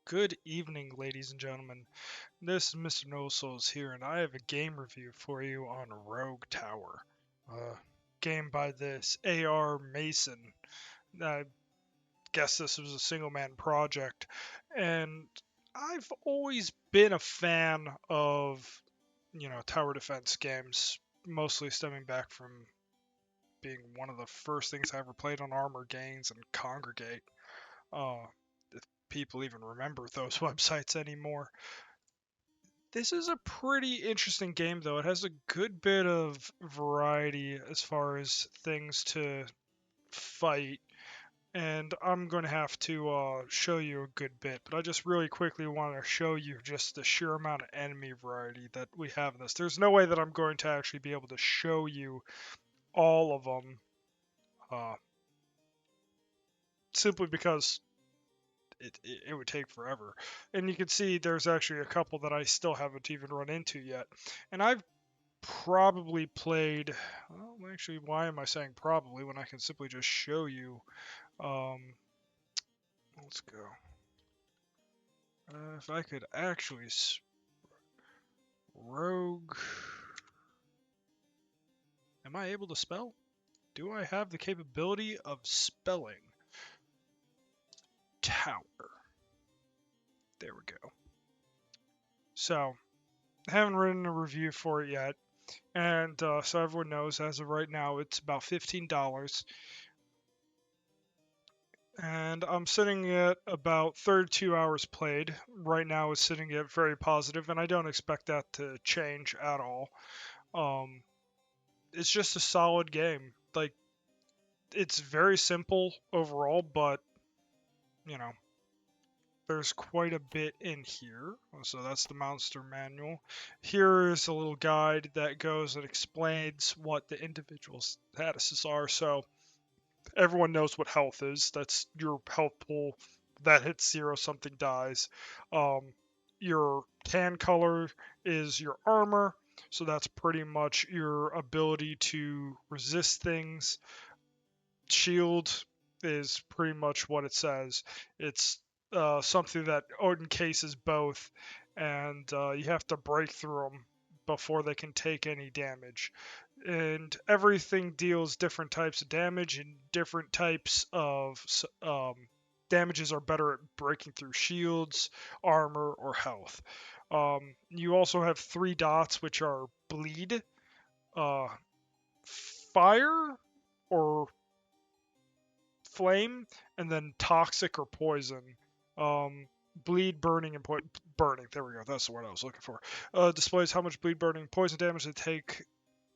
Good evening, ladies and gentlemen. This is Mr. No Souls here, and I have a game review for you on Rogue Tower. Game by this A.R. Mason. I guess this was a single man project, and I've always been a fan of, tower defense games, mostly stemming back from being one of the first things I ever played on Armor Gains and Congregate. If people even remember those websites anymore. This is a pretty interesting game, though. It has a good bit of variety as far as things to fight, and I'm going to have to show you a good bit, but I just really quickly want to show you just the sheer amount of enemy variety that we have in this. There's no way that I'm going to actually be able to show you all of them, uh, simply because it would take forever. And you can see there's actually a couple that I still haven't even run into yet. And I've probably played, well, actually, why am I saying probably when I can simply just show you? Um, let's go. If I could actually, rogue, am I able to spell? Do I have the capability of spelling? Tower. There we go. So, I haven't written a review for it yet. And so everyone knows, as of right now, it's about $15. And I'm sitting at about 32 hours played. Right now, it's sitting at very positive, and I don't expect that to change at all. Um, it's just a solid game. Like, it's very simple overall, but, you know, there's quite a bit in here. So that's the monster manual. Here is a little guide that goes and explains what the individual statuses are. So everyone knows what health is. That's your health pool. That hits zero, something dies. Your tan color is your armor. So that's pretty much your ability to resist things. Shield is pretty much what it says. It's something that encases both, and you have to break through them before they can take any damage. And everything deals different types of damage, and different types of damages are better at breaking through shields, armor, or health. You also have three dots, which are bleed, uh, fire, or flame, and then toxic or poison. Um, bleed, burning, and burning. There we go. That's the word I was looking for. Displays how much bleed, burning, poison damage they take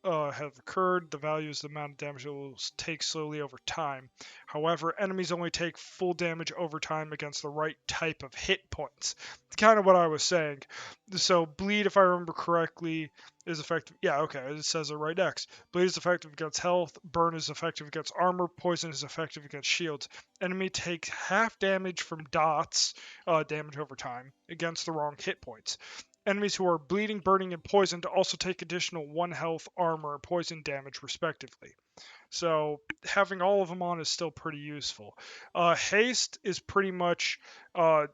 have occurred. The value is the amount of damage it will take slowly over time. However, enemies only take full damage over time against the right type of hit points. It's kind of what I was saying. So bleed, if I remember correctly, is effective. Yeah, okay, it says it right next. Bleed is effective against health. Burn is effective against armor. Poison is effective against shields. Enemy takes half damage from dots, damage over time, against the wrong hit points. Enemies who are bleeding, burning, and poisoned also take additional 1 health, armor, and poison damage, respectively. So having all of them on is still pretty useful. Haste is pretty much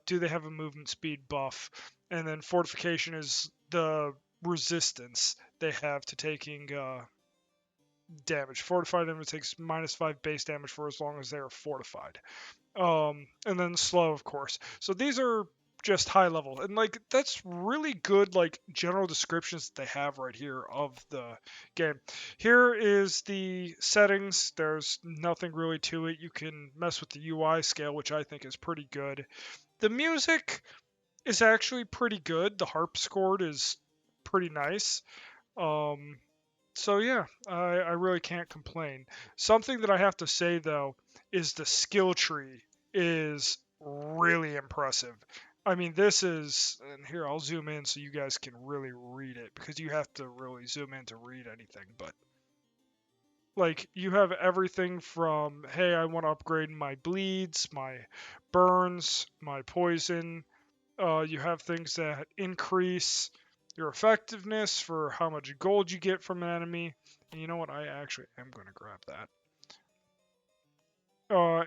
do they have a movement speed buff? And then fortification is the resistance they have to taking damage. Fortified enemy takes -5 base damage for as long as they are fortified. And then slow, of course. So these are just high level, and like that's really good like general descriptions that they have right here of the game. Here is the settings. There's nothing really to it. You can mess with the UI scale, which I think is pretty good. The music is actually pretty good. The harpsichord is pretty nice. um so yeah, I really can't complain. Something that I have to say though is the skill tree is really impressive. I mean, this is, and here I'll zoom in so you guys can really read it because you have to really zoom in to read anything. But like, you have everything from, hey, I want to upgrade my bleeds, my burns, my poison. You have things that increase your effectiveness for how much gold you get from an enemy. And you know what? I actually am going to grab that.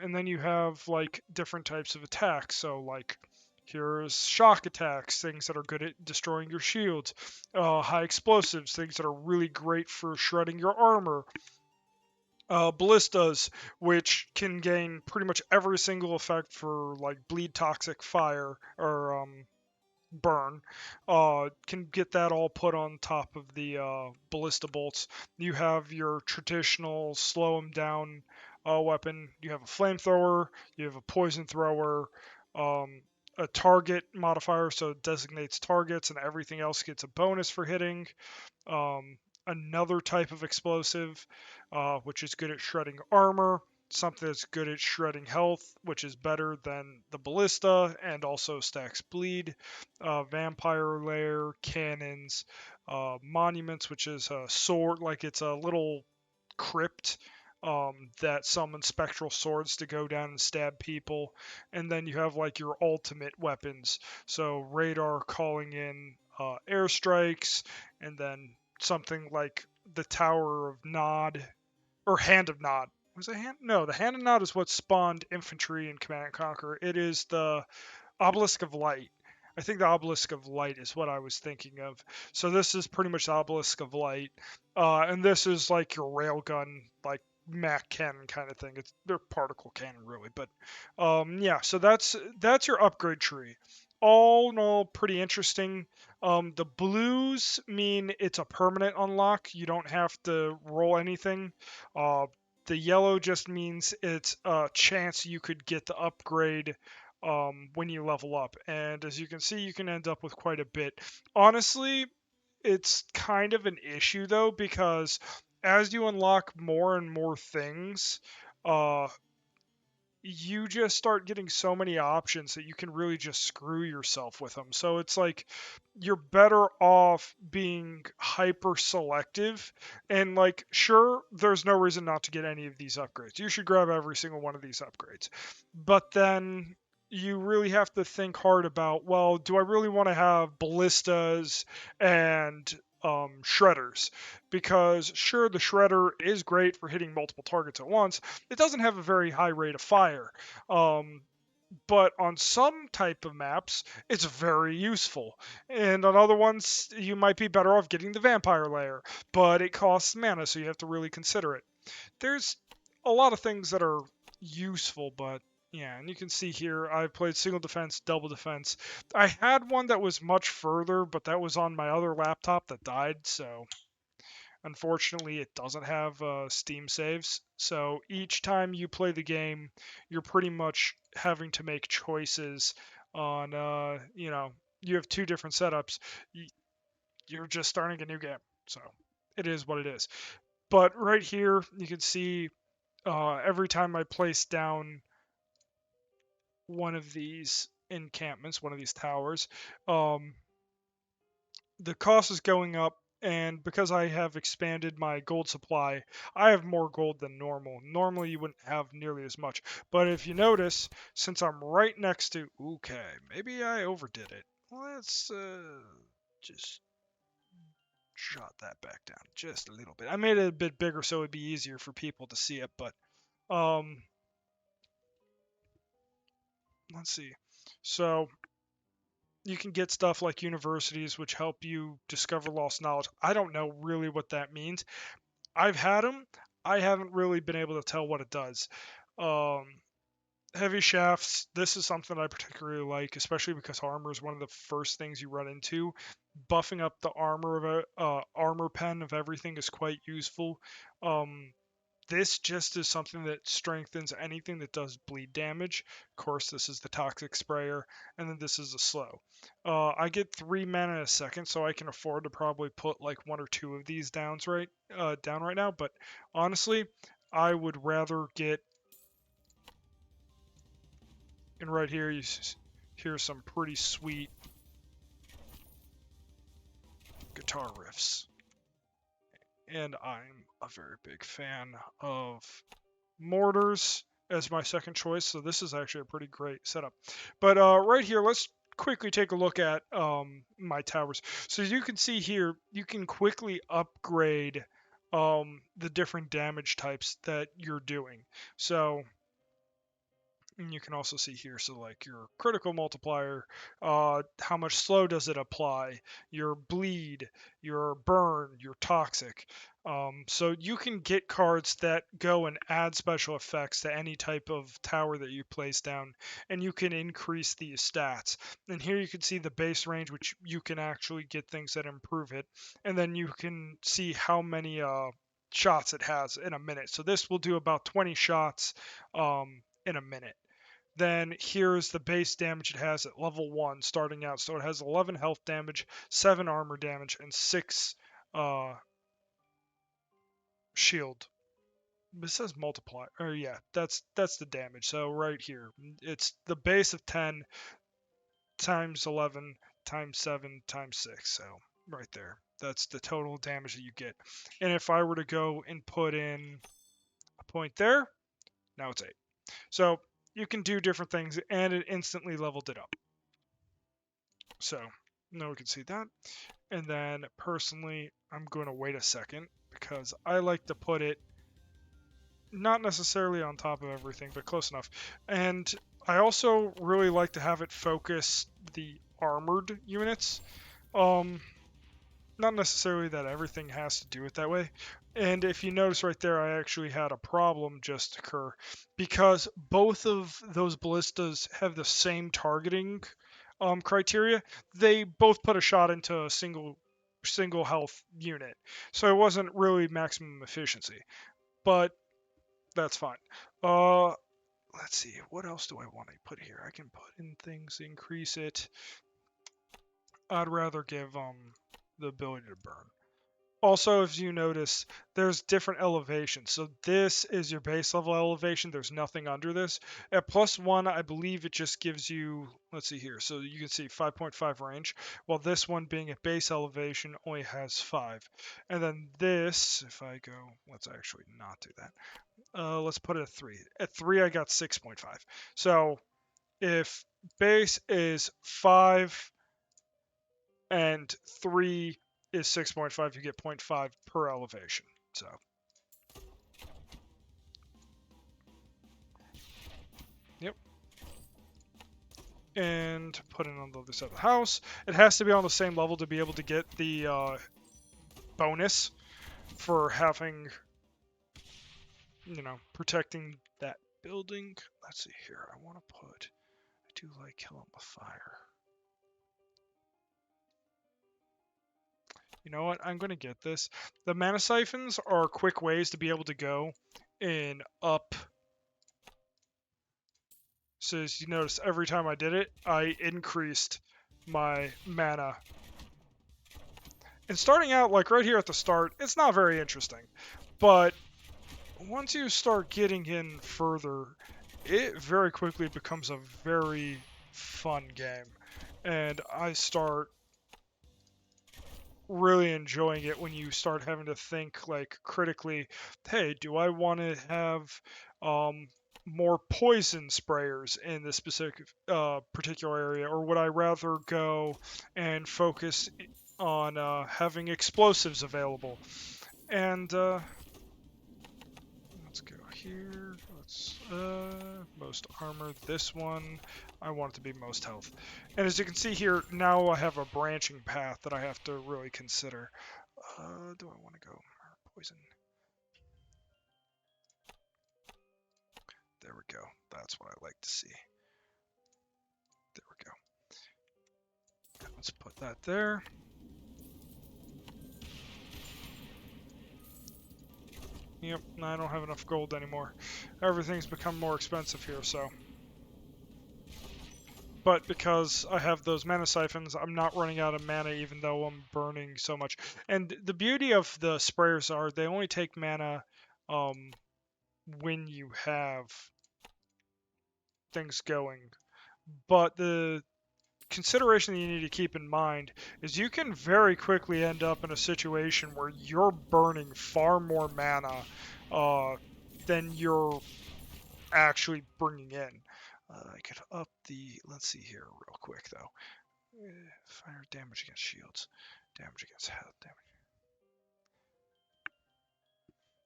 And then you have like different types of attacks. So like Here's shock attacks, things that are good at destroying your shields. High explosives, things that are really great for shredding your armor. Ballistas, which can gain pretty much every single effect for like bleed, toxic, fire, or burn. Can get that all put on top of the ballista bolts. You have your traditional slow them down weapon. You have a flamethrower. You have a poison thrower. Um, a target modifier, so it designates targets, and everything else gets a bonus for hitting. Another type of explosive, which is good at shredding armor, something that's good at shredding health, which is better than the ballista and also stacks bleed, vampire lair, cannons, monuments, which is a sword, like it's a little crypt that summons spectral swords to go down and stab people. And then you have like your ultimate weapons, so radar calling in airstrikes, and then something like the Tower of Nod or Hand of Nod. Was it Hand? No, the Hand of Nod is what spawned infantry in Command and Conquer. It is the Obelisk of Light. I think the Obelisk of Light is what I was thinking of. So this is pretty much the Obelisk of Light, and this is like your railgun, like Mac cannon kind of thing. It's their particle cannon really, but yeah. So that's your upgrade tree. All in all, pretty interesting. The blues mean it's a permanent unlock. You don't have to roll anything. Uh, the yellow just means it's a chance you could get the upgrade when you level up. And as you can see, you can end up with quite a bit. Honestly, it's kind of an issue though, because as you unlock more and more things, uh, you just start getting so many options that you can really just screw yourself with them. So it's like you're better off being hyper selective, and like sure, there's no reason not to get any of these upgrades. You should grab every single one of these upgrades. But then you really have to think hard about, well, do I really want to have ballistas and shredders? Because sure, the shredder is great for hitting multiple targets at once. It doesn't have a very high rate of fire. Um, but on some type of maps, it's very useful. And on other ones, you might be better off getting the vampire lair, but it costs mana, so you have to really consider it. There's a lot of things that are useful, but yeah, and you can see here I've played single defense, double defense. I had one that was much further, but that was on my other laptop that died, so unfortunately, it doesn't have Steam saves. So each time you play the game, you're pretty much having to make choices on, you have two different setups. You're just starting a new game. So it is what it is. But right here, you can see every time I place down one of these encampments, one of these towers, um, the cost is going up, and because I have expanded my gold supply, I have more gold than normal. Normally you wouldn't have nearly as much, but if you notice, since I'm right next to, okay, maybe I overdid it. Let's just jot that back down just a little bit. I made it a bit bigger so it'd be easier for people to see it, but um let's see. So you can get stuff like universities which help you discover lost knowledge. I don't know really what that means. I've had them. I haven't really been able to tell what it does. Um, heavy shafts. This is something I particularly like, especially because armor is one of the first things you run into. Buffing up the armor of a armor pen of everything is quite useful. Um, this just is something that strengthens anything that does bleed damage. Of course, this is the toxic sprayer, and then this is a slow. I get 3 mana a second, so I can afford to probably put like one or two of these down right now. But honestly, I would rather get. And right here, you hear some pretty sweet guitar riffs, and I'm a very big fan of mortars as my second choice, so this is actually a pretty great setup. But right here, let's quickly take a look at my towers. So as you can see here, you can quickly upgrade the different damage types that you're doing. So And you can also see here, so like your critical multiplier, how much slow does it apply, your bleed, your burn, your toxic. So you can get cards that go and add special effects to any type of tower that you place down, and you can increase these stats. And here you can see the base range, which you can actually get things that improve it, and then you can see how many shots it has in a minute. So this will do about 20 shots in a minute. Then here's the base damage it has at level 1 starting out. So it has 11 health damage, 7 armor damage, and 6 uh, shield. It says multiply. Or yeah, that's the damage. So right here, it's the base of 10 times 11 times 7 times 6. So right there, that's the total damage that you get. And if I were to go and put in a point there, now it's 8. So you can do different things, and it instantly leveled it up. So now we can see that. And then personally, I'm going to wait a second because I like to put it not necessarily on top of everything, but close enough. And I also really like to have it focus the armored units. Not necessarily that everything has to do it that way. And if you notice right there, I actually had a problem just occur because both of those ballistas have the same targeting criteria. They both put a shot into a single health unit, so it wasn't really maximum efficiency. But that's fine. Uh, let's see. What else do I want to put here? I can put in things, increase it. I'd rather give the ability to burn. Also, if you notice, there's different elevations. So this is your base level elevation. There's nothing under this. At +1, I believe it just gives you, let's see here. So you can see 5.5 range, while this one being at base elevation only has 5. And then this, if I go, let's actually not do that. Let's put it at 3. At 3, I got 6.5. So if base is 5 and 3 is 6.5, you get 0.5 per elevation. So yep. And put it on the other side of the house. It has to be on the same level to be able to get the bonus for having, protecting that building. Let's see here. I do like Kill 'em with fire. You know what? I'm going to get this. The mana siphons are quick ways to be able to go in up. So as you notice, every time I did it, I increased my mana. And starting out, like right here at the start, it's not very interesting. But once you start getting in further, it very quickly becomes a very fun game. And I start really enjoying it when you start having to think like critically, hey, do I want to have more poison sprayers in this specific particular area, or would I rather go and focus on having explosives available? And let's go here. Let's most armor. This one, I want it to be most health. And as you can see here, now I have a branching path that I have to really consider. Do I want to go poison? There we go. That's what I like to see. There we go. Let's put that there. Yep, I don't have enough gold anymore. Everything's become more expensive here, so. But because I have those mana siphons, I'm not running out of mana even though I'm burning so much. And the beauty of the sprayers are they only take mana when you have things going. But the consideration that you need to keep in mind is you can very quickly end up in a situation where you're burning far more mana than you're actually bringing in. I could up the, let's see here real quick though. Fire damage against shields, damage against health damage.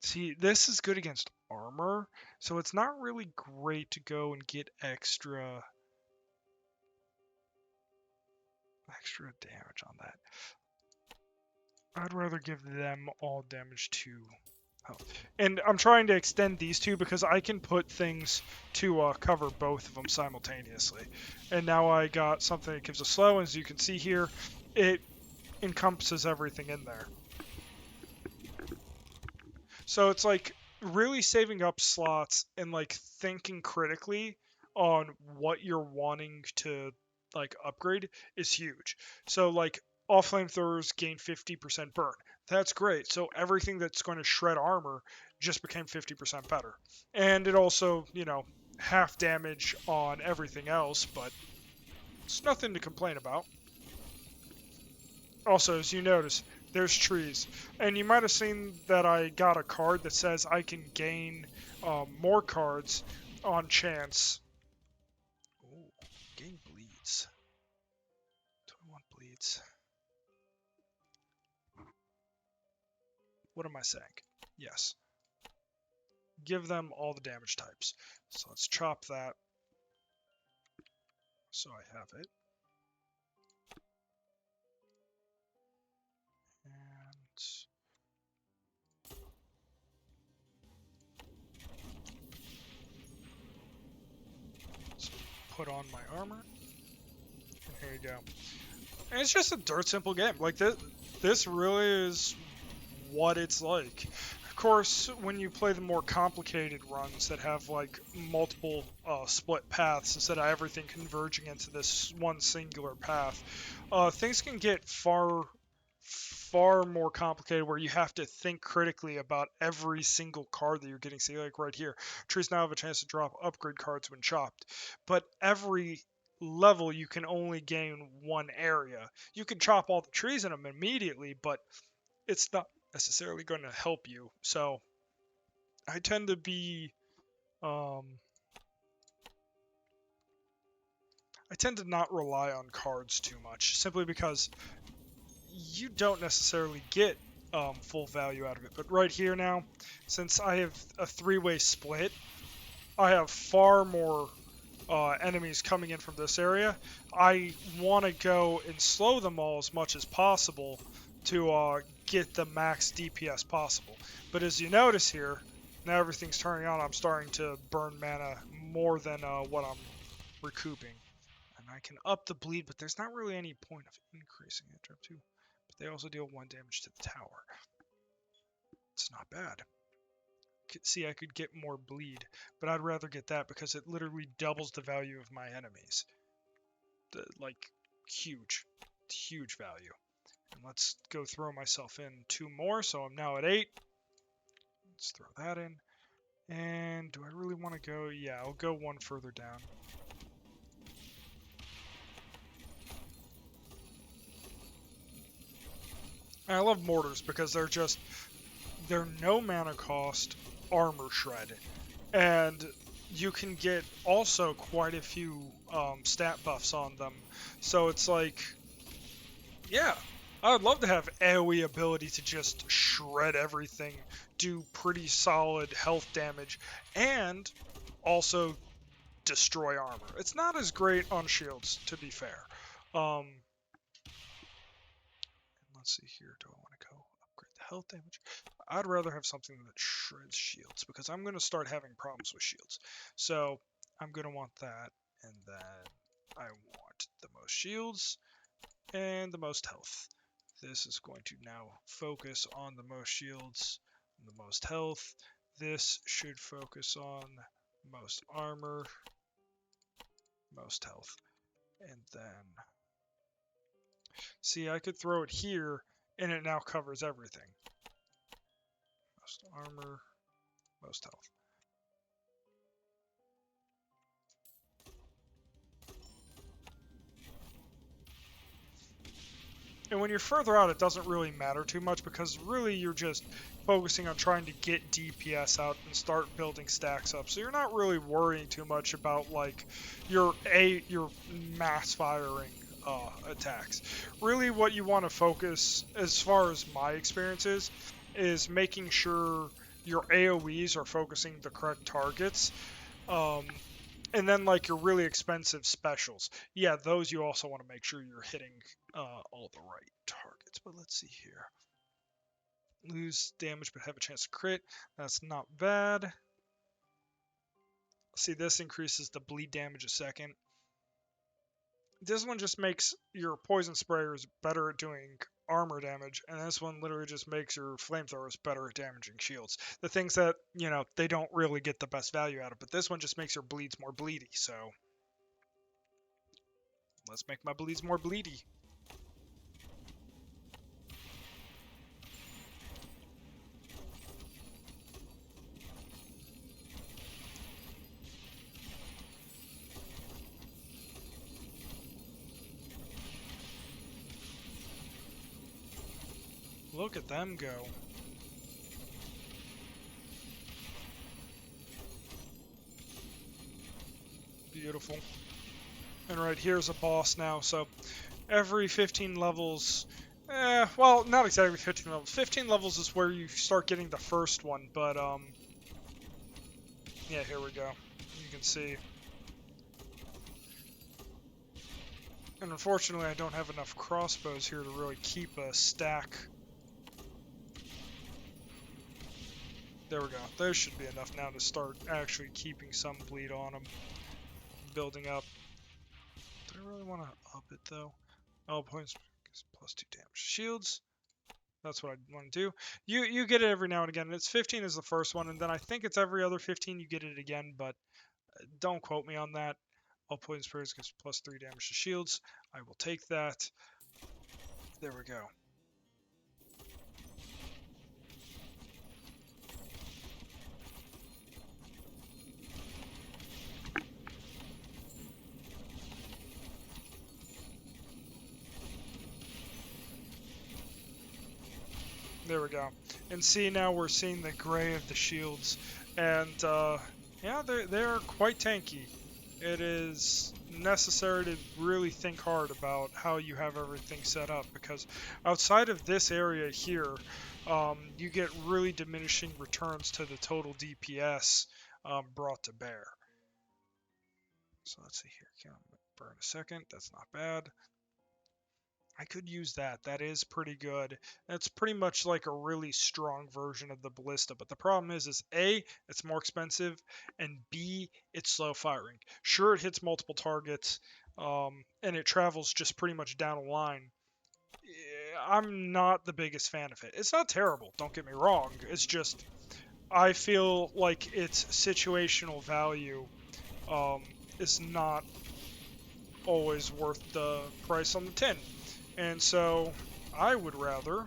See, this is good against armor, so it's not really great to go and get extra damage on that. I'd rather give them all damage to health. And I'm trying to extend these two because I can put things to cover both of them simultaneously. And now I got something that gives a slow, as you can see here, it encompasses everything in there. So it's like really saving up slots and like thinking critically on what you're wanting to like upgrade is huge. So like all flamethrowers gain 50% burn. That's great. So everything that's going to shred armor just became 50% better. And it also, you know, half damage on everything else, but it's nothing to complain about. Also, as you notice, there's trees. And you might have seen that I got a card that says I can gain more cards on chance. Ooh, gain bleeds. 21 bleeds. What am I saying? Yes. Give them all the damage types. So let's chop that. So I have it. And let's put on my armor. And here you go. And it's just a dirt simple game. Like this really is what it's like. Of course, when you play the more complicated runs that have like multiple split paths instead of everything converging into this one singular path, things can get far more complicated where you have to think critically about every single card that you're getting. See, like right here, trees now have a chance to drop upgrade cards when chopped, but every level you can only gain one area. You can chop all the trees in them immediately, but it's not necessarily going to help you. So I tend to be I tend to not rely on cards too much, simply because you don't necessarily get full value out of it. But right here now, since I have a three-way split, I have far more enemies coming in from this area. I want to go and slow them all as much as possible to get the max DPS possible. But as you notice here, now everything's turning on. I'm starting to burn mana more than what I'm recouping. And I can up the bleed, but there's not really any point of increasing it. Drop 2. But they also deal 1 damage to the tower. It's not bad. See, I could get more bleed, but I'd rather get that because it literally doubles the value of my enemies. Like, huge value. And let's go throw myself in 2 more, so I'm now at 8. Let's throw that in. And do I really want to go? Yeah, I'll go 1 further down. And I love mortars because they're no mana cost armor shred. And you can get also quite a few stat buffs on them. So it's like, yeah, I would love to have AoE ability to just shred everything, do pretty solid health damage, and also destroy armor. It's not as great on shields, to be fair. Let's see here. Do I want to go upgrade the health damage? I'd rather have something that shreds shields because I'm going to start having problems with shields. So I'm going to want that, and then I want the most shields and the most health. This is going to now focus on the most shields and the most health. This should focus on most armor, most health. And then, see, I could throw it here and it now covers everything. Most armor, most health. And when you're further out, it doesn't really matter too much because really you're just focusing on trying to get DPS out and start building stacks up. So you're not really worrying too much about like your mass firing attacks. Really what you want to focus, as far as my experience is making sure your AoEs are focusing the correct targets. And then like your really expensive specials. Yeah, those you also want to make sure you're hitting all the right targets. But let's see here. Lose damage but have a chance to crit. That's not bad. See, this increases the bleed damage a second. This one just makes your poison sprayers better at doing armor damage, and this one literally just makes your flamethrowers better at damaging shields. The things that, you know, they don't really get the best value out of, but this one just makes your bleeds more bleedy, so let's make my bleeds more bleedy. Look at them go. Beautiful. And right here's a boss now, so every 15 levels, well, not exactly 15 levels. 15 levels is where you start getting the first one, but, yeah, here we go. You can see. And unfortunately, I don't have enough crossbows here to really keep a stack. There we go. There should be enough now to start actually keeping some bleed on them. Building up. Do I really want to up it, though? Oh, points plus 2 damage. Shields. That's what I want to do. You get it every now and again. It's 15 is the first one, and then I think it's every other 15 you get it again, but don't quote me on that. All poison sprays gives plus 3 damage to shields. I will take that. There we go. There we go. And see, now we're seeing the gray of the shields, and yeah, they're quite tanky. It is necessary to really think hard about how you have everything set up, because outside of this area here, you get really diminishing returns to the total DPS brought to bear. So let's see here. Can I burn a second? That's not bad. I could use that. That is pretty good. That's pretty much like a really strong version of the ballista. But the problem is A, it's more expensive, and B, it's slow firing. Sure, it hits multiple targets, and it travels just pretty much down a line. I'm not the biggest fan of it. It's not terrible, don't get me wrong. It's just, I feel like its situational value is not always worth the price on the tin. And so I would rather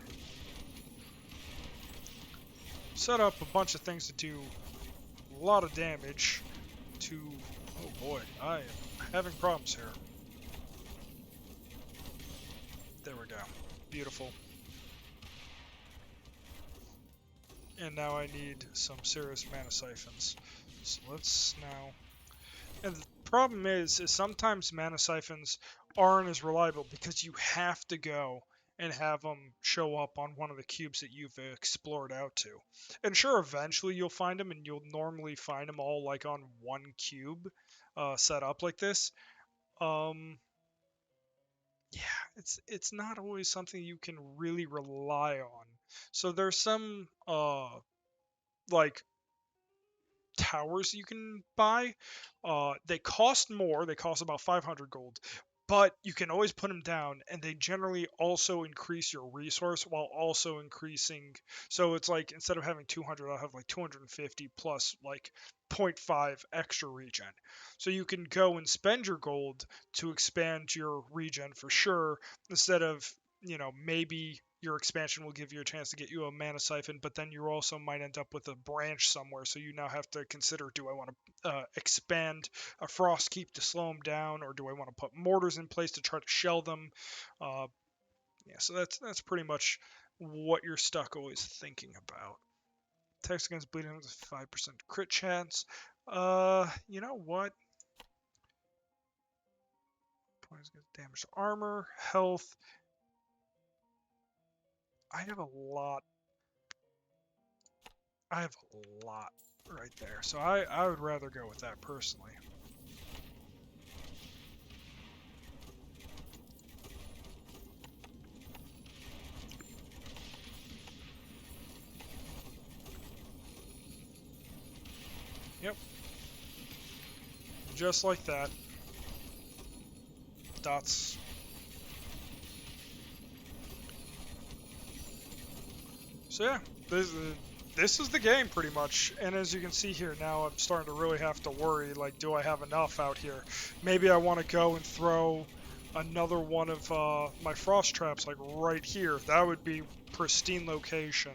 set up a bunch of things to do a lot of damage to... Oh boy, I am having problems here. There we go. Beautiful. And now I need some serious mana siphons. So let's now... And the problem is sometimes mana siphons aren't as reliable because you have to go and have them show up on one of the cubes that you've explored out to. And sure, eventually you'll find them, and you'll normally find them all like on one cube set up like this. Yeah, it's not always something you can really rely on. So there's some like towers you can buy. They cost more. They cost about 500 gold, but you can always put them down, and they generally also increase your resource while also increasing. So it's like instead of having 200, I'll have like 250 plus like 0.5 extra regen. So you can go and spend your gold to expand your regen for sure, instead of, you know, maybe your expansion will give you a chance to get you a mana siphon, but then you also might end up with a branch somewhere. So you now have to consider: do I want to expand a frost keep to slow them down, or do I want to put mortars in place to try to shell them? Yeah, so that's pretty much what you're stuck always thinking about. Text against bleeding with a 5% crit chance. You know what? Points against damage to armor, health. I have a lot I have a lot right there, so I would rather go with that personally. Yep. Just like that. Dots. So yeah, this is the game pretty much. And as you can see here, now I'm starting to really have to worry, like, do I have enough out here? Maybe I want to go and throw another one of my frost traps, like, right here. That would be pristine location.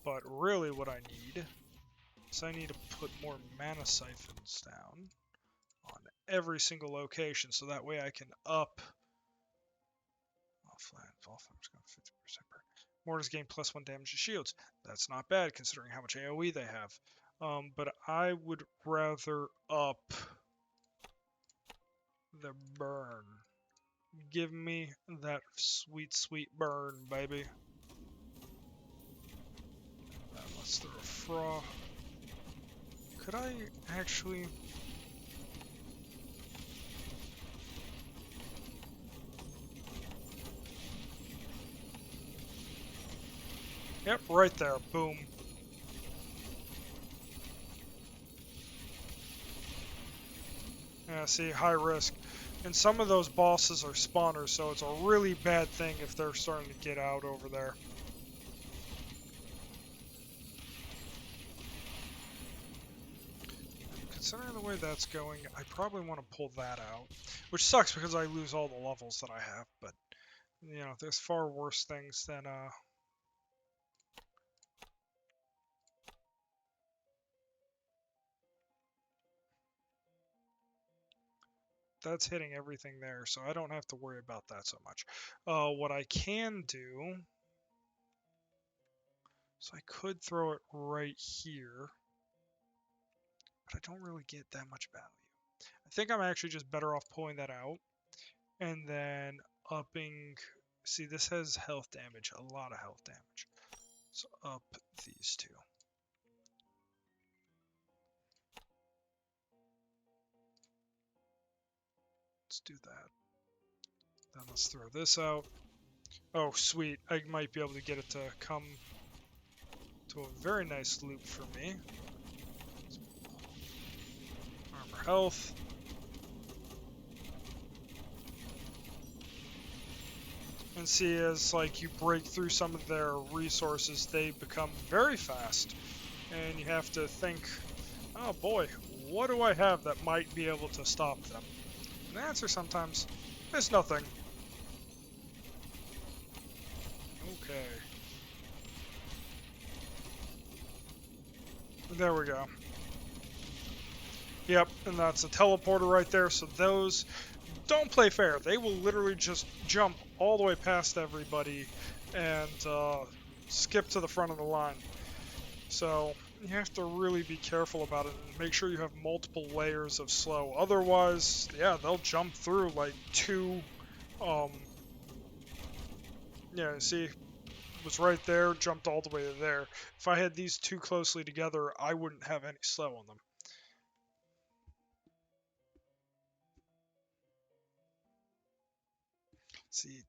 But really what I need is I need to put more mana siphons down on every single location, so that way I can up Volflam's got 50% per. Mortars gain +1 damage to shields. That's not bad considering how much AoE they have. But I would rather up the burn. Give me that sweet, sweet burn, baby. Let's throw a Fra. Could I actually... Yep, right there. Boom. Yeah, see, high risk. And some of those bosses are spawners, so it's a really bad thing if they're starting to get out over there. Considering the way that's going, I probably want to pull that out. Which sucks because I lose all the levels that I have, but, you know, there's far worse things than, that's hitting everything there, so I don't have to worry about that so much. What I can do, so I could throw it right here, but I don't really get that much value. I think I'm actually just better off pulling that out, and then upping, see this has health damage, a lot of health damage. So up these two. Let's do that. Then let's throw this out. Oh, sweet. I might be able to get it to come to a very nice loop for me. Armor health. And see, as like you break through some of their resources, they become very fast. And you have to think, oh boy, what do I have that might be able to stop them? And the answer sometimes is nothing. Okay. There we go. Yep, and that's a teleporter right there, so those don't play fair. They will literally just jump all the way past everybody and skip to the front of the line. So you have to really be careful about it and make sure you have multiple layers of slow. Otherwise, yeah, they'll jump through like two, yeah, see, was right there, jumped all the way to there. If I had these two closely together, I wouldn't have any slow on them. See,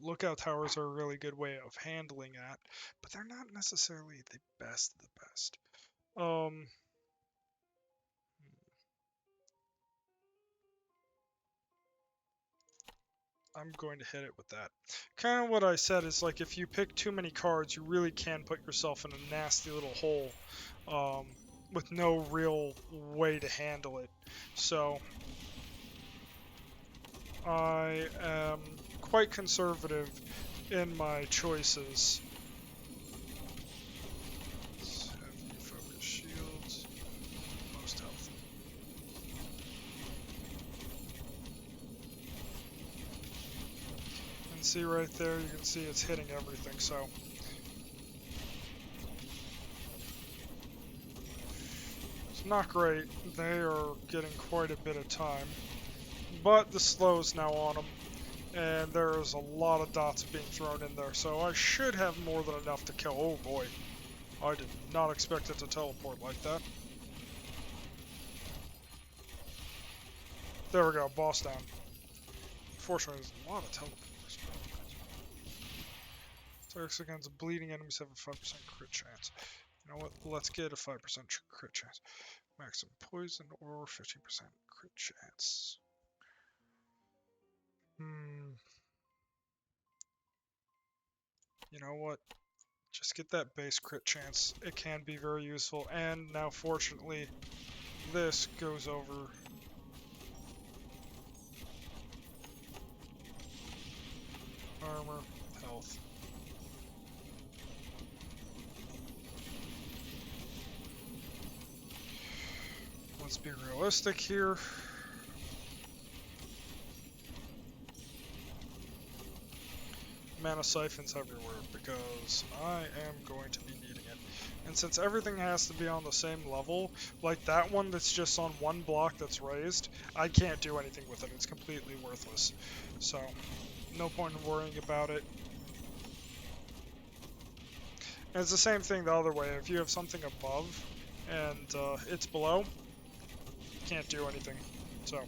lookout towers are a really good way of handling that, but they're not necessarily the best of the best. I'm going to hit it with that. Kind of what I said is, like, if you pick too many cards, you really can put yourself in a nasty little hole with no real way to handle it. So I am quite conservative in my choices. Heavy focus shields, most health. And see right there, you can see it's hitting everything, so. It's not great. They are getting quite a bit of time. But the slow is now on them. And there's a lot of dots being thrown in there, so I should have more than enough to kill. Oh boy, I did not expect it to teleport like that. There we go, boss down. Fortunately, there's a lot of teleporters. Attacks against bleeding enemies have a 5% crit chance. You know what? Let's get a 5% crit chance. Maximum poison or 50% crit chance. You know what? Just get that base crit chance. It can be very useful. And now, fortunately, this goes over. Armor, health. Let's be realistic here. Mana siphons everywhere because I am going to be needing it. And since everything has to be on the same level, like that one that's just on one block that's raised, I can't do anything with it. It's completely worthless. So, no point in worrying about it. And it's the same thing the other way. If you have something above and it's below, you can't do anything. So,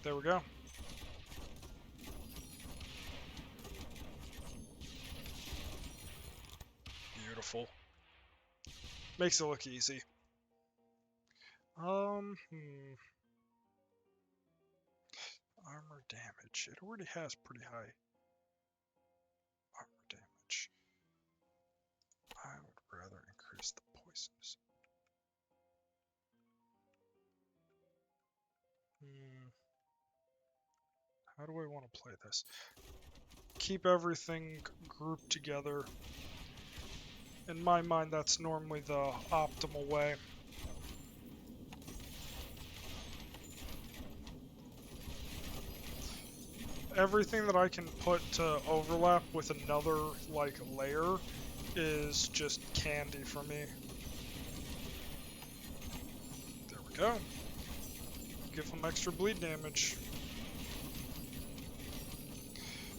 there we go. Beautiful. Makes it look easy. Armor damage. It already has pretty high armor damage. I would rather increase the poisons. How do I want to play this? Keep everything grouped together. In my mind, that's normally the optimal way. Everything that I can put to overlap with another, like, layer is just candy for me. There we go. Give them extra bleed damage.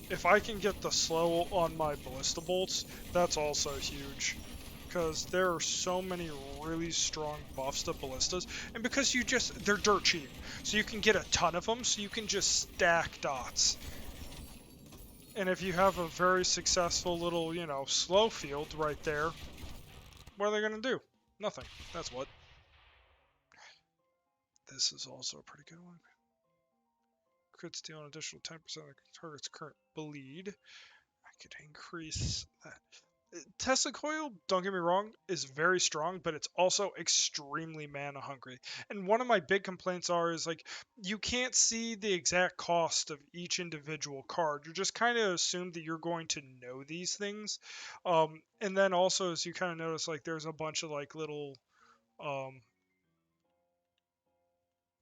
If I can get the slow on my ballista bolts, that's also huge. Because there are so many really strong buffs to ballistas, and because they're dirt cheap. So you can get a ton of them, so you can just stack dots. And if you have a very successful little, slow field right there, what are they going to do? Nothing. That's what. This is also a pretty good one. Crit steal an additional 10% of the target's current bleed. I could increase that. Tesla Coil, don't get me wrong, is very strong, but it's also extremely mana hungry. And one of my big complaints is like you can't see the exact cost of each individual card. You just kind of assume that you're going to know these things. And then also as you kind of notice, like there's a bunch of like little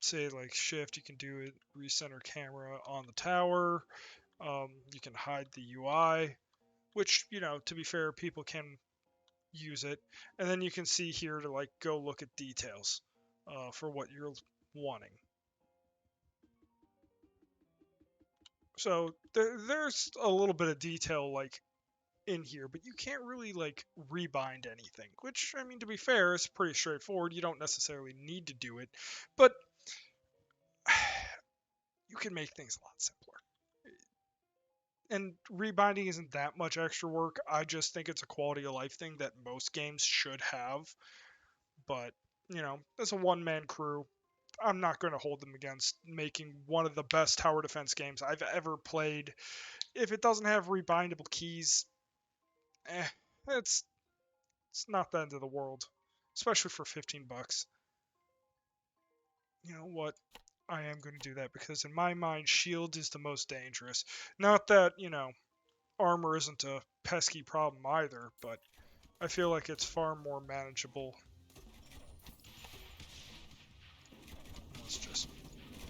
say like shift, you can do it, recenter camera on the tower. You can hide the UI, which, to be fair, people can use it. And then you can see here to like go look at details for what you're wanting. So there's a little bit of detail like in here, but you can't really like rebind anything, which, I mean, to be fair, is pretty straightforward. You don't necessarily need to do it, but you can make things a lot simpler. And rebinding isn't that much extra work. I just think it's a quality of life thing that most games should have. But, as a one-man crew, I'm not going to hold them against making one of the best tower defense games I've ever played. If it doesn't have rebindable keys, it's not the end of the world, especially for 15 bucks. You know what? I am going to do that because in my mind, shield is the most dangerous. Not that, armor isn't a pesky problem either, but I feel like it's far more manageable. Let's just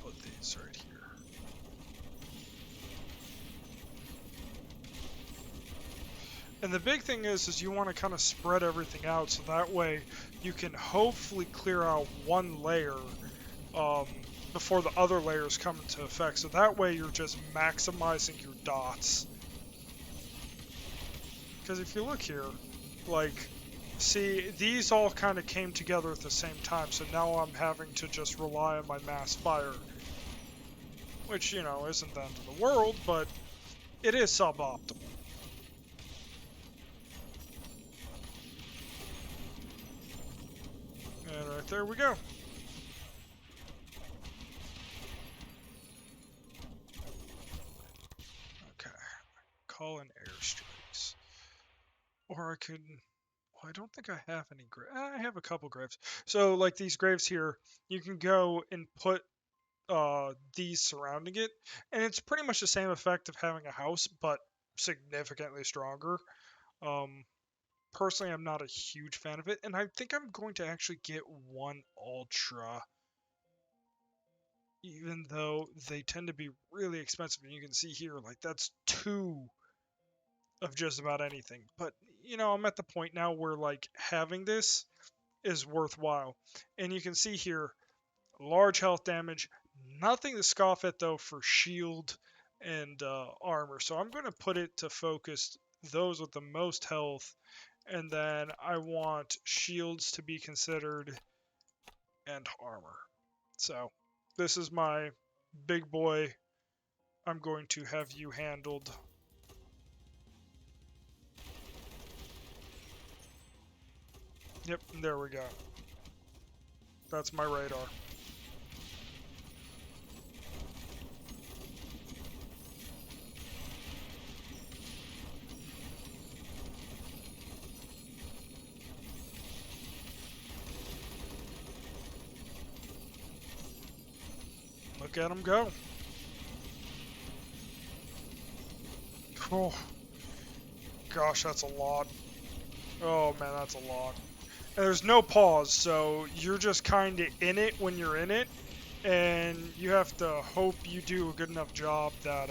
put these right here. And the big thing is you want to kind of spread everything out so that way you can hopefully clear out one layer before the other layers come into effect. So that way you're just maximizing your dots. Because if you look here, like, see, these all kind of came together at the same time, so now I'm having to just rely on my mass fire. Which, you know, isn't the end of the world, but it is suboptimal. And right there we go. Okay. Call in airstrikes. Or I could... Well, I don't think I have any graves. I have a couple graves. So, like these graves here, you can go and put these surrounding it, and it's pretty much the same effect of having a house, but significantly stronger. Personally, I'm not a huge fan of it, and I think I'm going to actually get one Ultra, even though they tend to be really expensive. And you can see here, like, that's 2 of just about anything. But, you know, I'm at the point now where, like, having this is worthwhile. And you can see here, large health damage, nothing to scoff at, though, for shield and armor. So I'm going to put it to focus those with the most health. And then I want shields to be considered and armor. So this is my big boy. I'm going to have you handled. Yep, there we go. That's my radar. Look at him go. Oh, gosh, that's a lot. Oh man, that's a lot. And there's no pause, so you're just kind of in it when you're in it, and you have to hope you do a good enough job that,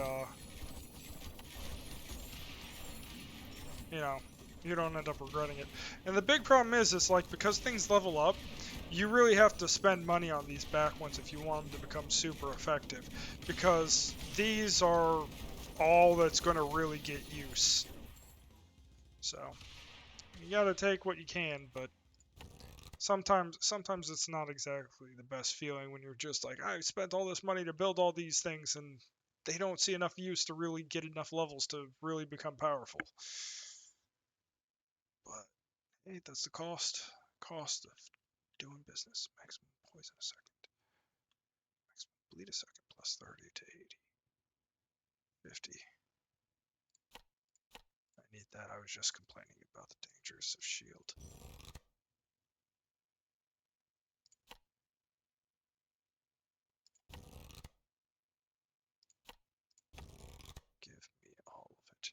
you know, you don't end up regretting it. And the big problem is like, because things level up, you really have to spend money on these back ones if you want them to become super effective, because these are all that's going to really get use. So you got to take what you can, but sometimes it's not exactly the best feeling when you're just like, I've spent all this money to build all these things and they don't see enough use to really get enough levels to really become powerful. But hey, that's the cost of doing business. Maximum poison a second, maximum bleed a second, plus 30 to 80, 50. I need that. I was just complaining about the dangers of shield. Give me all of it.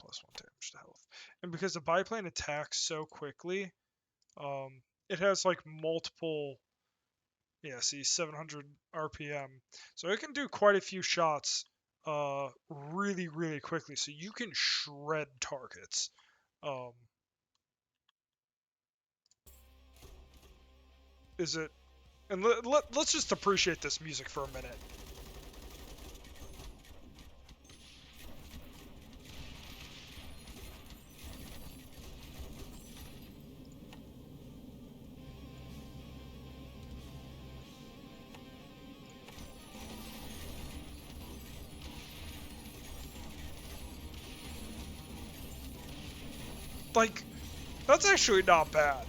Plus 1 damage to health. And because the biplane attacks so quickly, it has like multiple, yeah, see, 700 RPM. So it can do quite a few shots really, really quickly. So you can shred targets. Is it? And let's just appreciate this music for a minute. Like, that's actually not bad.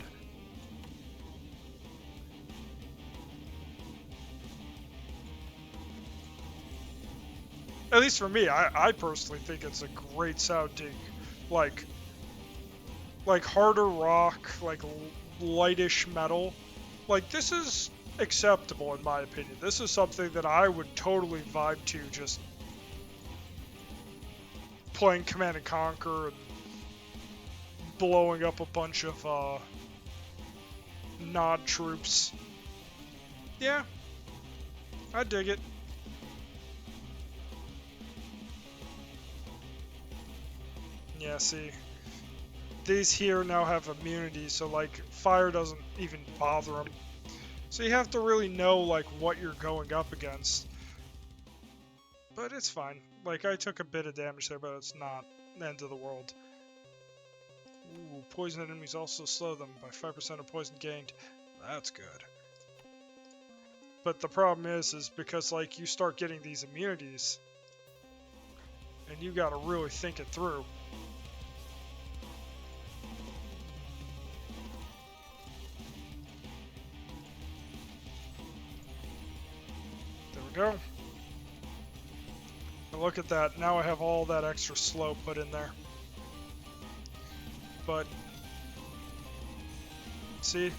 At least for me, I personally think it's a great sounding, like harder rock, like lightish metal. Like, this is acceptable in my opinion. This is something that I would totally vibe to, just playing Command and Conquer and blowing up a bunch of Nod troops. Yeah, I dig it. Yeah, see, these here now have immunity, so like fire doesn't even bother them. So you have to really know like what you're going up against. But it's fine. Like I took a bit of damage there, but it's not the end of the world. Ooh, poison enemies also slow them by 5% of poison gained. That's good. But the problem is because like you start getting these immunities, and you gotta really think it through. There we go. And look at that. Now I have all that extra slow put in there. But see.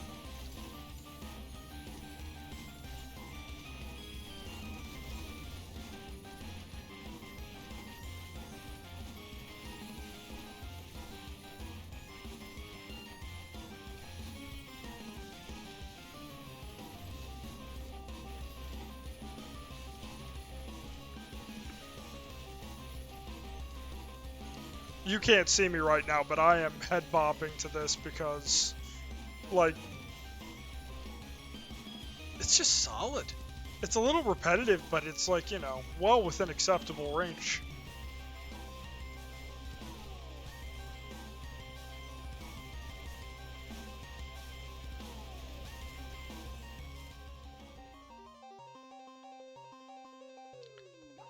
You can't see me right now, but I am head bopping to this because, like, it's just solid. It's a little repetitive, but it's like, you know, well within acceptable range.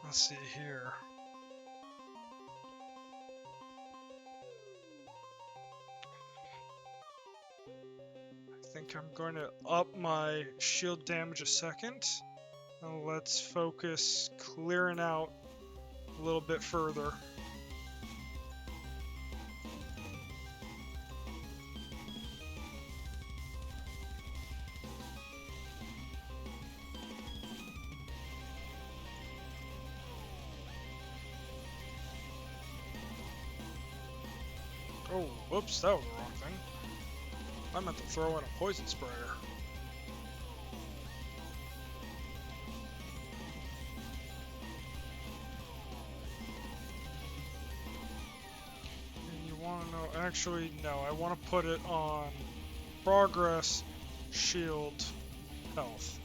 Let's see here. I think I'm going to up my shield damage a second. Now let's focus clearing out a little bit further. Oh, whoops, that was the wrong thing. I meant to throw in a poison sprayer. And you want to know, actually, no, I want to put it on progress, shield, health.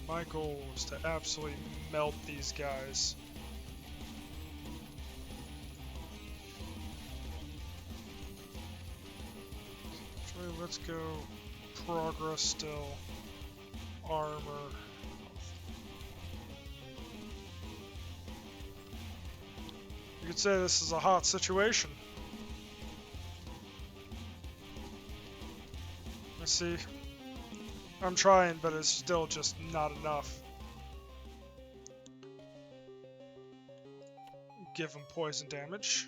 My goal is to absolutely melt these guys. Actually, let's go progress still, armor. You could say this is a hot situation. Let's see. I'm trying, but it's still just not enough. Give him poison damage.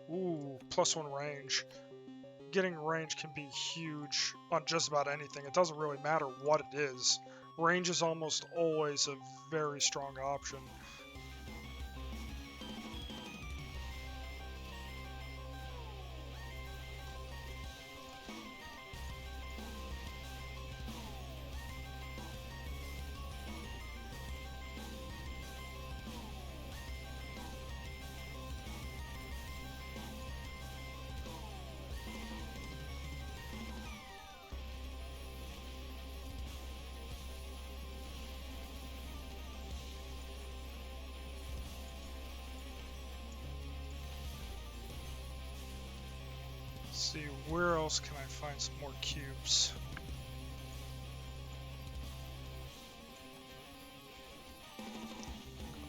Ooh, +1 range. Getting range can be huge on just about anything. It doesn't really matter what it is. Range is almost always a very strong option. See, where else can I find some more cubes?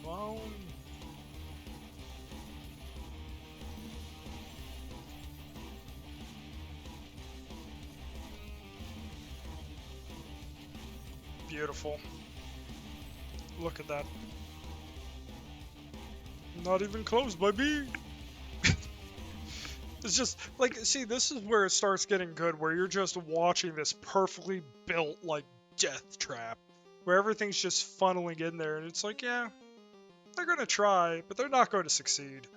Come on. Beautiful. Look at that. Not even close, baby. It's just, like, see, this is where it starts getting good, where you're just watching this perfectly built, like, death trap, where everything's just funneling in there, and it's like, yeah, they're gonna try, but they're not going to succeed.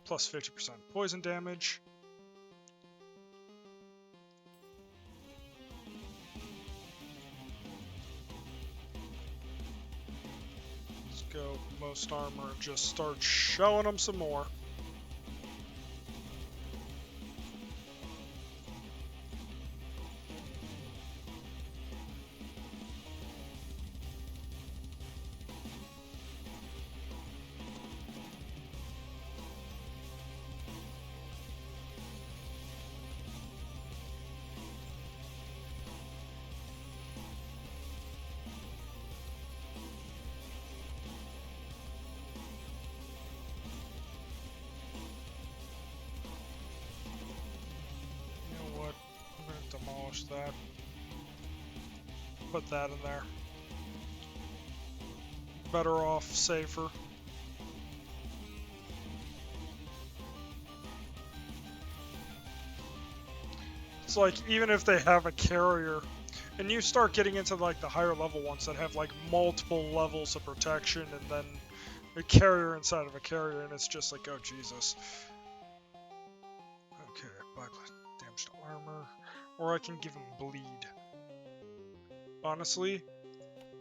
Plus 50% poison damage. Let's go most armor and just start showing them some more. demolish that. Put that in there. Better off, safer. It's like, even if they have a carrier, and you start getting into like the higher level ones that have like multiple levels of protection, and then a carrier inside of a carrier, and it's just like, oh Jesus. Okay, damage to armor. Or I can give him bleed. Honestly,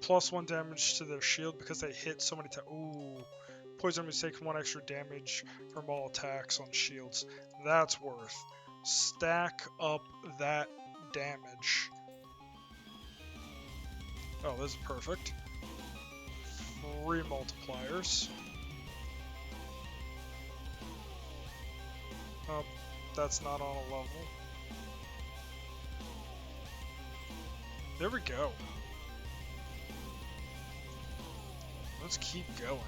+1 damage to their shield because they hit so many times. Ooh. Poison enemies take 1 extra damage from all attacks on shields. That's worth. Stack up that damage. Oh, this is perfect. 3 multipliers. Oh, that's not on a level. There we go. Let's keep going.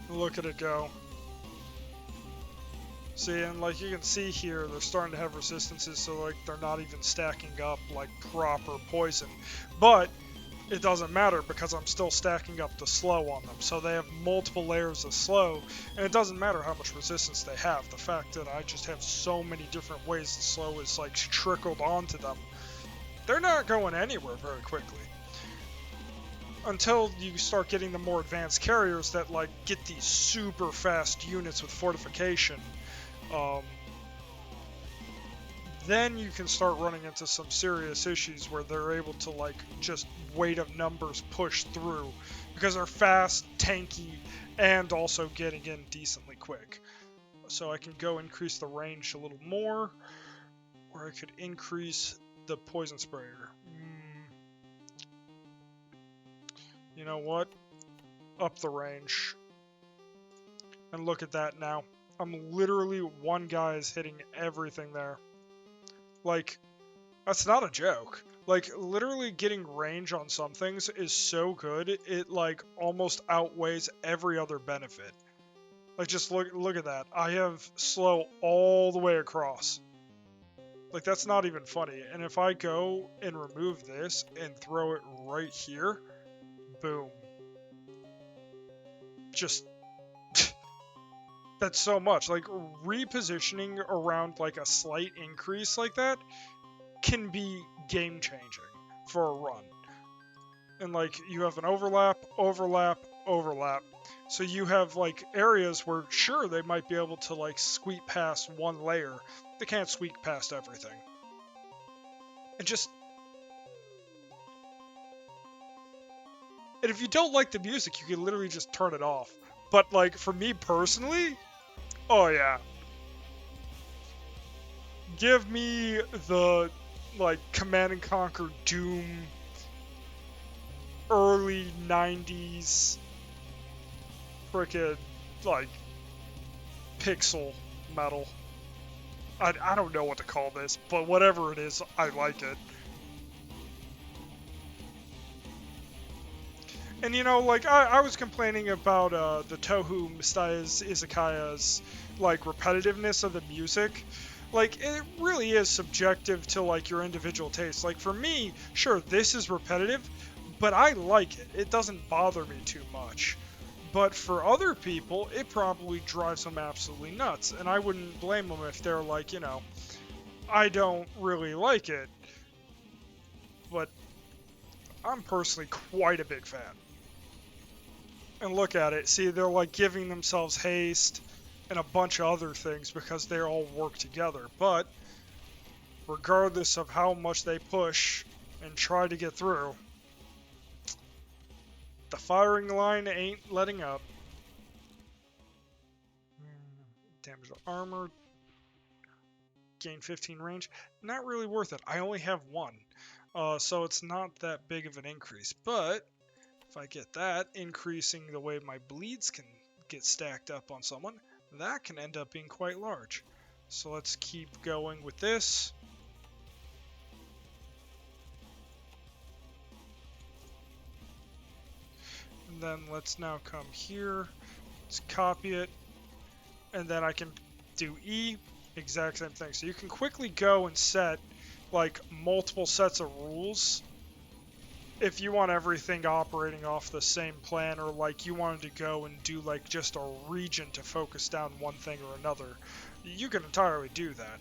Look at it go. See, and like you can see here, they're starting to have resistances, so like they're not even stacking up like proper poison. But it doesn't matter because I'm still stacking up the slow on them. So they have multiple layers of slow, and it doesn't matter how much resistance they have. The fact that I just have so many different ways the slow is like trickled onto them, they're not going anywhere very quickly. Until you start getting the more advanced carriers that like get these super fast units with fortification, then you can start running into some serious issues where they're able to like just weight of numbers push through because they're fast, tanky, and also getting in decently quick. So I can go increase the range a little more, or I could increase the poison sprayer. You know what? Up the range. And look at that now. I'm literally, one guy is hitting everything there. Like, that's not a joke. Like, literally getting range on some things is so good, it like almost outweighs every other benefit. Like, just look at that. I have slow all the way across. Like, that's not even funny. And if I go and remove this and throw it right here, boom. Just that's so much. Like, repositioning around like a slight increase like that can be game changing for a run. And like, you have an overlap, overlap, overlap. So you have like areas where sure they might be able to like squeak past one layer. They can't squeak past everything. And just, and if you don't like the music, you can literally just turn it off. But like, for me personally, oh yeah. Give me the like Command and Conquer Doom early 90s frickin' like pixel metal. I don't know what to call this, but whatever it is, I like it. And you know, like, I was complaining about the Touhou Izakaya's like repetitiveness of the music. Like, it really is subjective to like your individual taste. Like, for me, sure, this is repetitive, but I like it. It doesn't bother me too much. But for other people, it probably drives them absolutely nuts. And I wouldn't blame them if they're like, you know, I don't really like it. But I'm personally quite a big fan. And look at it. See, they're like giving themselves haste and a bunch of other things because they all work together. But regardless of how much they push and try to get through, the firing line ain't letting up. Damage to armor. Gain 15 range. Not really worth it. I only have 1. So it's not that big of an increase. But if I get that, increasing the way my bleeds can get stacked up on someone, that can end up being quite large. So let's keep going with this. then let's now come here. Let's copy it. And then I can do E, exact same thing. So you can quickly go and set like multiple sets of rules if you want everything operating off the same plan, or like you wanted to go and do like just a region to focus down one thing or another. You can entirely do that.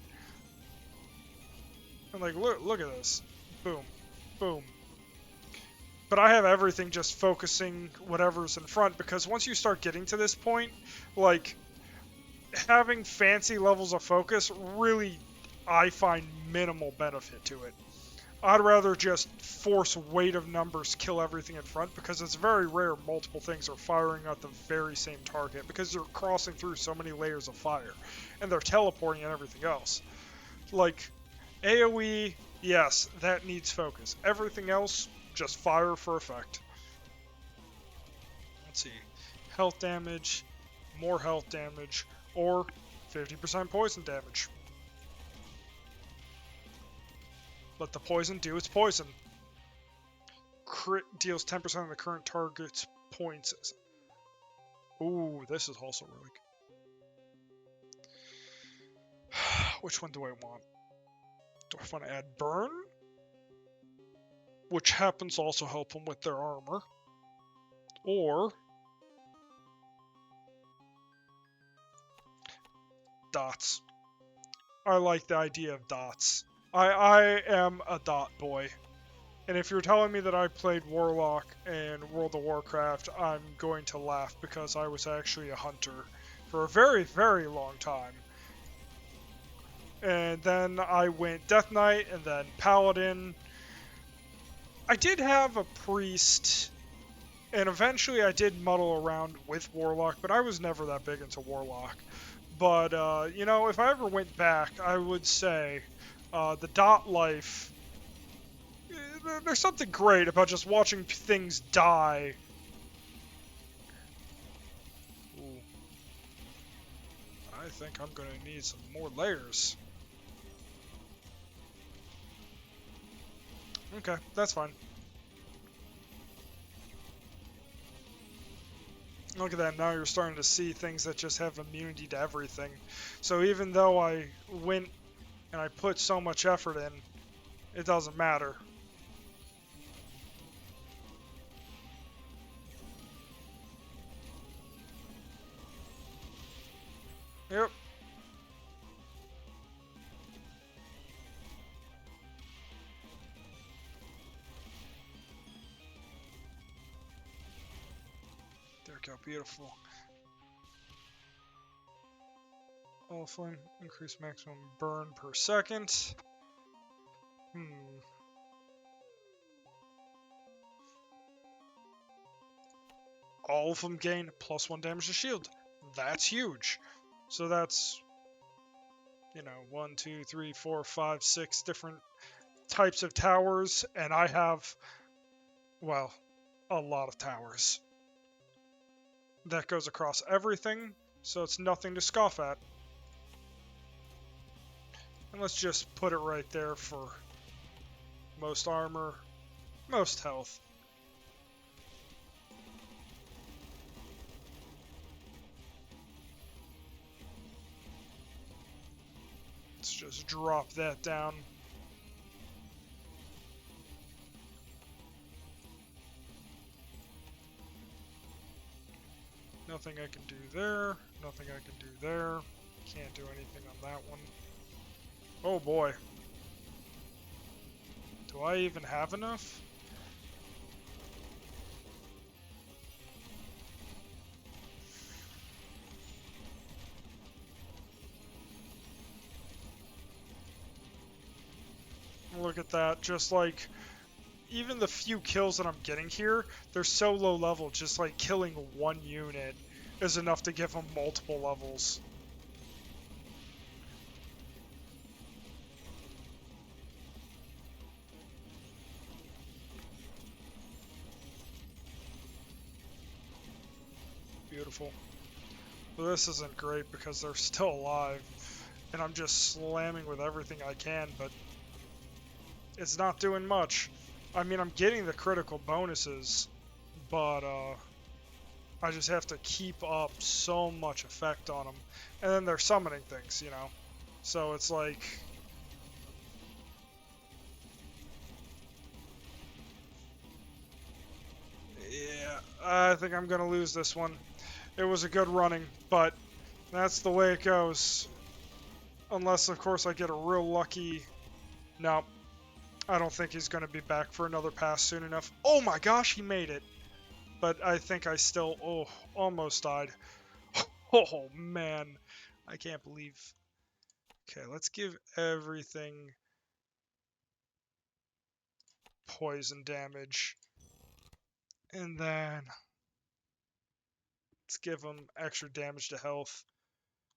And like, look at this. Boom. Boom. But I have everything just focusing whatever's in front, because once you start getting to this point, like, having fancy levels of focus really, I find minimal benefit to it. I'd rather just force weight of numbers kill everything in front, because it's very rare multiple things are firing at the very same target, because they're crossing through so many layers of fire, and they're teleporting and everything else. Like, AoE, yes, that needs focus. Everything else, just fire for effect. Let's see. Health damage, more health damage, or 50% poison damage. Let the poison do its poison. Crit deals 10% of the current target's points. Ooh, this is also really good. Which one do I want? Do I want to add burn? Which happens to also help them with their armor. Or dots. I like the idea of dots. I am a dot boy. And if you're telling me that I played Warlock in World of Warcraft, I'm going to laugh, because I was actually a hunter for a very, very long time. And then I went Death Knight, and then Paladin. I did have a priest, and eventually I did muddle around with Warlock, but I was never that big into Warlock. But, you know, if I ever went back, I would say the dot life, there's something great about just watching things die. Ooh. I think I'm going to need some more layers. Okay, that's fine. Look at that, now you're starting to see things that just have immunity to everything. So even though I went and I put so much effort in, it doesn't matter. Yep. There we go, beautiful. Flame, increase maximum burn per second. All of them gain +1 damage to shield. That's huge. So that's, you know, 1, 2, 3, 4, 5, 6 different types of towers, and I have, well, a lot of towers. That goes across everything, so it's nothing to scoff at. And let's just put it right there for most armor, most health. Let's just drop that down. Nothing I can do there, nothing I can do there. Can't do anything on that one. Oh boy. Do I even have enough? Look at that, just like, even the few kills that I'm getting here, they're so low level, just like killing one unit is enough to give them multiple levels. Beautiful. But this isn't great because they're still alive, and I'm just slamming with everything I can, but it's not doing much. I mean, I'm getting the critical bonuses, but I just have to keep up so much effect on them. And then they're summoning things, you know? So it's like... Yeah, I think I'm going to lose this one. It was a good running, but that's the way it goes. Unless, of course, I get a real lucky... No, I don't think he's going to be back for another pass soon enough. Oh my gosh, he made it. But I think I still... Oh, almost died. Oh, man. I can't believe... Okay, let's give everything poison damage. And then... Let's give him extra damage to health.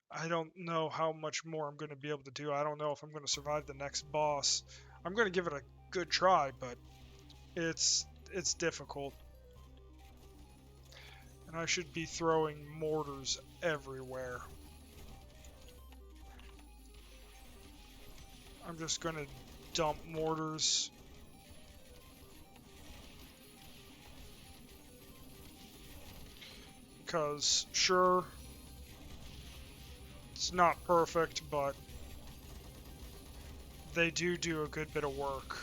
I don't know how much more I'm going to be able to do. I don't know if I'm going to survive the next boss. I'm going to give it a good try, but it's difficult. And I should be throwing mortars everywhere. I'm just going to dump mortars. Because, sure, it's not perfect, but they do a good bit of work.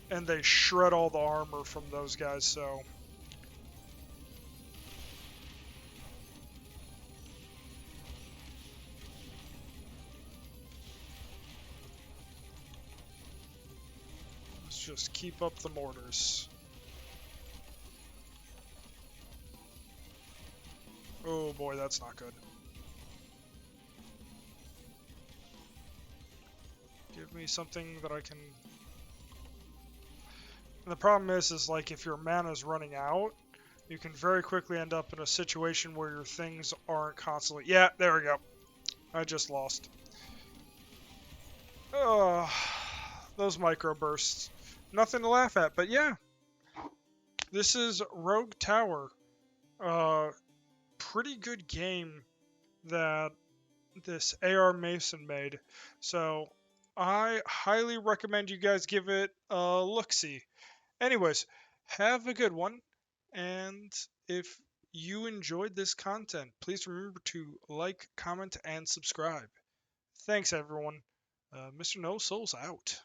And they shred all the armor from those guys, so... Let's just keep up the mortars. Oh boy, that's not good. Give me something that I can... And the problem is like if your mana's running out, you can very quickly end up in a situation where your things aren't constantly... Yeah, there we go. I just lost. Those microbursts. Nothing to laugh at, but yeah. This is Rogue Tower. Pretty good game that this AR Mason made. So I highly recommend you guys give it a look-see. Anyways, have a good one. And if you enjoyed this content, please remember to like, comment, and subscribe. Thanks, everyone. Mr. No Souls out.